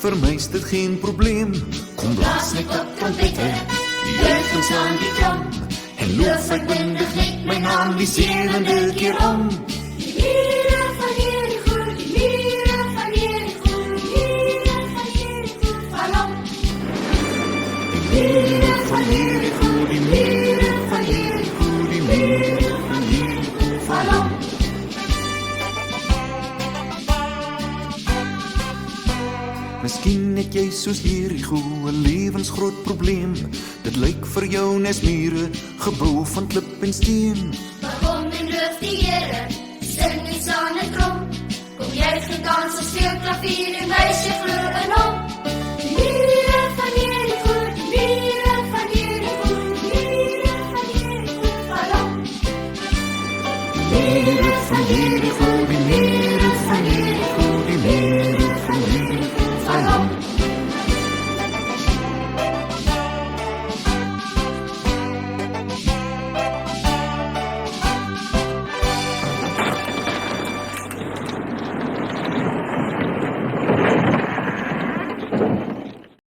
vir my is dit geen probleem. Kom blaas net op trompette, juich en slaan die trom, en loof uitbundig net my naam die 7de keer om. Die liere van Jericho, die liere van Jericho, die liere van Jericho, val om. Die liere van Jericho, die liere van Jericho, die liere van Jericho, val om. Miskien het jy soos Jericho 'n lewensgroot probleem. Dit lyk vir jou nes mure, gebou van klip en steen. Maar kom en loof die Here, sing en slaan en trom. Kom juich en dans en speel klavier en wys jy glo in hom. Die liere van Jericho, die liere van Jericho, die liere van Jericho, val om. Die liere van Jericho, die